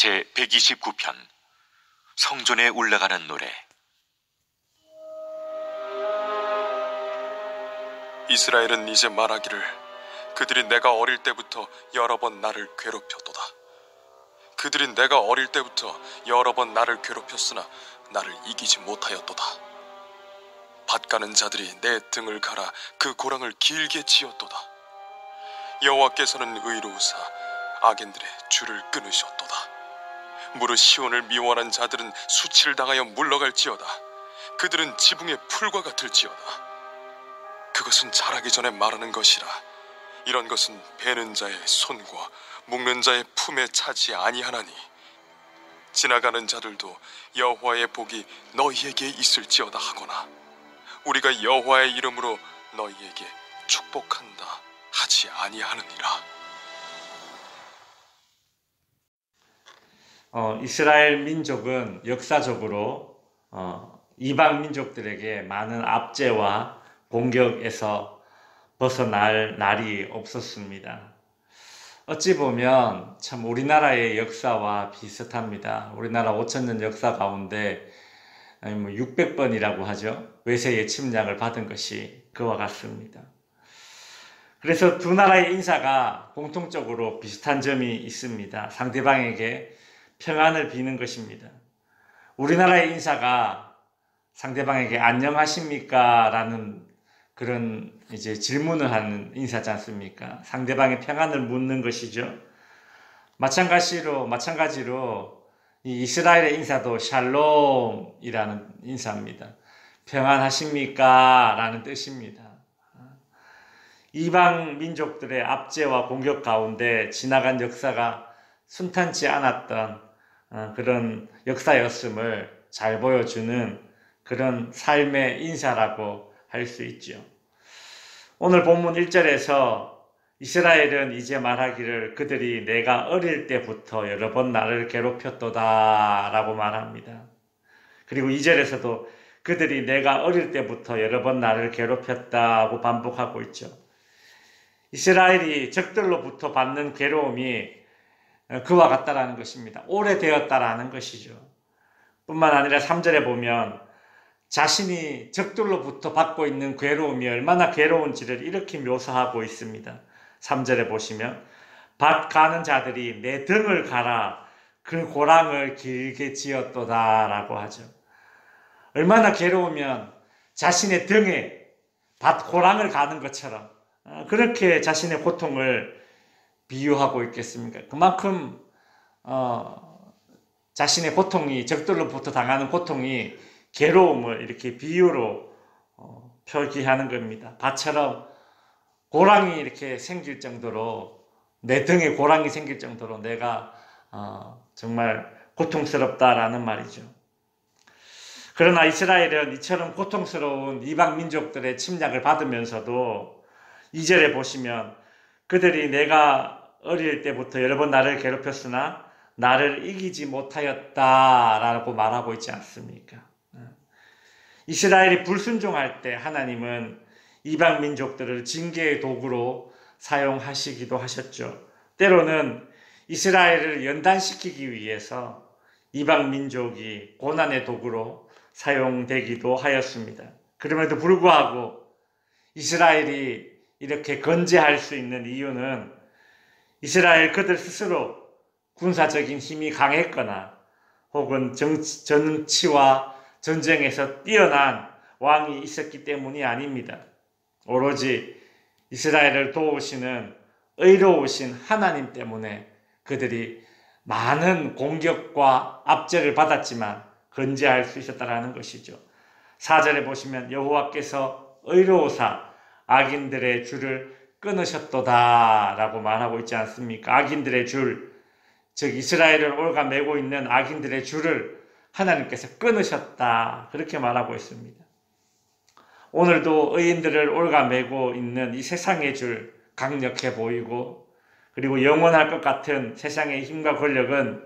제129편 성전에 올라가는 노래. 이스라엘은 이제 말하기를 그들이 내가 어릴 때부터 여러 번 나를 괴롭혔도다. 그들이 내가 어릴 때부터 여러 번 나를 괴롭혔으나 나를 이기지 못하였도다. 밭 가는 자들이 내 등을 갈아 그 고랑을 길게 지었도다. 여호와께서는 의로우사 악인들의 줄을 끊으셨도다. 무릇 시온을 미워하는 자들은 수치를 당하여 물러갈지어다. 그들은 지붕의 풀과 같을지어다. 그것은 자라기 전에 말하는 것이라. 이런 것은 베는 자의 손과 묶는 자의 품에 차지 아니하나니 지나가는 자들도 여호와의 복이 너희에게 있을지어다 하거나 우리가 여호와의 이름으로 너희에게 축복한다 하지 아니하느니라. 이스라엘 민족은 역사적으로 이방 민족들에게 많은 압제와 공격에서 벗어날 날이 없었습니다. 어찌 보면 참 우리나라의 역사와 비슷합니다. 우리나라 5,000년 역사 가운데 600번이라고 하죠. 외세의 침략을 받은 것이 그와 같습니다. 그래서 두 나라의 인사가 공통적으로 비슷한 점이 있습니다. 상대방에게 평안을 비는 것입니다. 우리나라의 인사가 상대방에게 안녕하십니까? 라는 그런 질문을 하는 인사지 않습니까? 상대방의 평안을 묻는 것이죠. 마찬가지로 이 이스라엘의 인사도 샬롬이라는 인사입니다. 평안하십니까? 라는 뜻입니다. 이방 민족들의 압제와 공격 가운데 지나간 역사가 순탄치 않았던 그런 역사였음을 잘 보여주는 그런 삶의 인사라고 할 수 있죠. 오늘 본문 1절에서 이스라엘은 이제 말하기를 그들이 내가 어릴 때부터 여러 번 나를 괴롭혔도다 라고 말합니다. 그리고 2절에서도 그들이 내가 어릴 때부터 여러 번 나를 괴롭혔다고 반복하고 있죠. 이스라엘이 적들로부터 받는 괴로움이 그와 같다라는 것입니다. 오래되었다라는 것이죠. 뿐만 아니라 3절에 보면 자신이 적들로부터 받고 있는 괴로움이 얼마나 괴로운지를 이렇게 묘사하고 있습니다. 3절에 보시면 밭 가는 자들이 내 등을 갈아 그 고랑을 길게 지었도다 라고 하죠. 얼마나 괴로우면 자신의 등에 밭 고랑을 가는 것처럼 그렇게 자신의 고통을 비유하고 있겠습니까? 그만큼 자신의 고통이 적들로부터 당하는 고통이 괴로움을 이렇게 비유로 표기하는 겁니다. 밭처럼 고랑이 이렇게 생길 정도로 내 등에 고랑이 생길 정도로 내가 정말 고통스럽다라는 말이죠. 그러나 이스라엘은 이처럼 고통스러운 이방 민족들의 침략을 받으면서도 2절에 보시면 그들이 내가 어릴 때부터 여러 번 나를 괴롭혔으나 나를 이기지 못하였다라고 말하고 있지 않습니까? 이스라엘이 불순종할 때 하나님은 이방 민족들을 징계의 도구로 사용하시기도 하셨죠. 때로는 이스라엘을 연단시키기 위해서 이방 민족이 고난의 도구로 사용되기도 하였습니다. 그럼에도 불구하고 이스라엘이 이렇게 건재할 수 있는 이유는 이스라엘 그들 스스로 군사적인 힘이 강했거나 혹은 정치와 전쟁에서 뛰어난 왕이 있었기 때문이 아닙니다. 오로지 이스라엘을 도우시는 의로우신 하나님 때문에 그들이 많은 공격과 압제를 받았지만 건재할 수 있었다는 것이죠. 4절에 보시면 여호와께서 의로우사 악인들의 줄을 끊으셨도다 라고 말하고 있지 않습니까? 악인들의 줄, 즉 이스라엘을 올가매고 있는 악인들의 줄을 하나님께서 끊으셨다 그렇게 말하고 있습니다. 오늘도 의인들을 올가매고 있는 이 세상의 줄 강력해 보이고 그리고 영원할 것 같은 세상의 힘과 권력은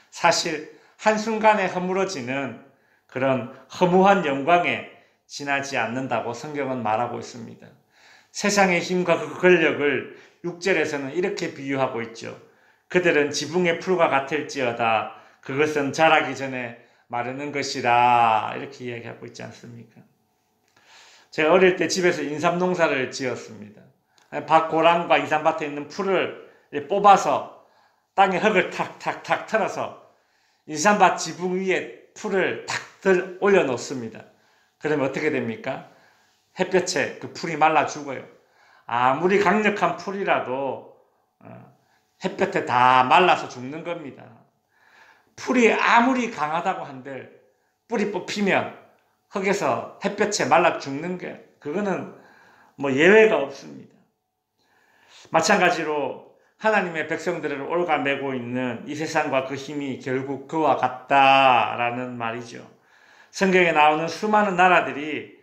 사실 한순간에 허물어지는 그런 허무한 영광에 지나지 않는다고 성경은 말하고 있습니다. 세상의 힘과 그 권력을 6절에서는 이렇게 비유하고 있죠. 그들은 지붕의 풀과 같을지어다. 그것은 자라기 전에 마르는 것이라. 이렇게 이야기하고 있지 않습니까? 제가 어릴 때 집에서 인삼 농사를 지었습니다. 밭 고랑과 인삼밭에 있는 풀을 뽑아서 땅에 흙을 탁탁탁 털어서 인삼밭 지붕 위에 풀을 탁 올려 놓습니다. 그러면 어떻게 됩니까? 햇볕에 그 풀이 말라 죽어요. 아무리 강력한 풀이라도 햇볕에 다 말라서 죽는 겁니다. 풀이 아무리 강하다고 한들 뿌리 뽑히면 흙에서 햇볕에 말라 죽는 게 그거는 뭐 예외가 없습니다. 마찬가지로 하나님의 백성들을 옭아매고 있는 이 세상과 그 힘이 결국 그와 같다라는 말이죠. 성경에 나오는 수많은 나라들이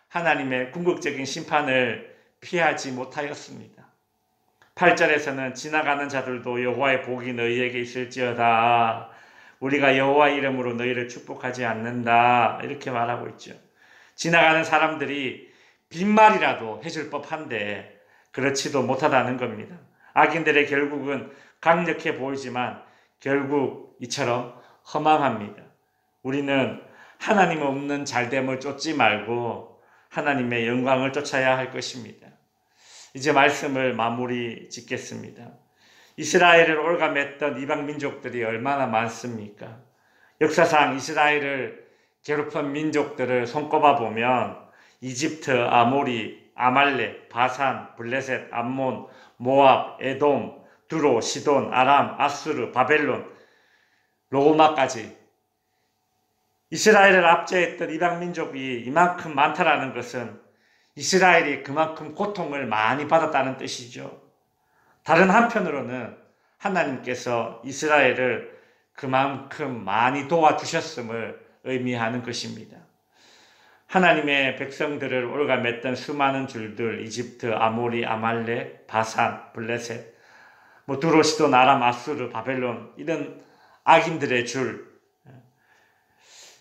하나님의 궁극적인 심판을 피하지 못하였습니다. 8절에서는 지나가는 자들도 여호와의 복이 너희에게 있을지어다. 우리가 여호와의 이름으로 너희를 축복하지 않는다. 이렇게 말하고 있죠. 지나가는 사람들이 빈말이라도 해줄 법한데 그렇지도 못하다는 겁니다. 악인들의 결국은 강력해 보이지만 결국 이처럼 허망합니다. 우리는 하나님 없는 잘됨을 쫓지 말고 하나님의 영광을 쫓아야 할 것입니다. 이제 말씀을 마무리 짓겠습니다. 이스라엘을 옭아맸던 이방 민족들이 얼마나 많습니까? 역사상 이스라엘을 괴롭힌 민족들을 손꼽아 보면 이집트, 아모리, 아말렉, 바산, 블레셋, 암몬, 모압, 에돔, 두로, 시돈, 아람, 아수르, 바벨론, 로마까지 이스라엘을 압제했던 이방 민족이 이만큼 많다라는 것은 이스라엘이 그만큼 고통을 많이 받았다는 뜻이죠. 다른 한편으로는 하나님께서 이스라엘을 그만큼 많이 도와주셨음을 의미하는 것입니다. 하나님의 백성들을 옭아맸던 수많은 줄들, 이집트, 아모리, 아말렉, 바산, 블레셋, 두로, 시돈, 아람, 아수르, 바벨론, 이런 악인들의 줄,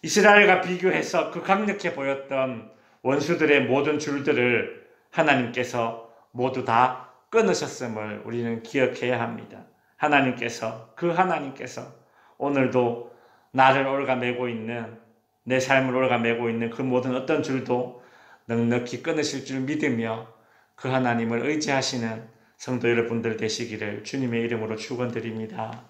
이스라엘과 비교해서 그 강력해 보였던 원수들의 모든 줄들을 하나님께서 모두 다 끊으셨음을 우리는 기억해야 합니다. 하나님께서 오늘도 나를 옭아매고 있는, 내 삶을 옭아매고 있는 그 모든 어떤 줄도 넉넉히 끊으실 줄 믿으며 그 하나님을 의지하시는 성도 여러분들 되시기를 주님의 이름으로 축원드립니다.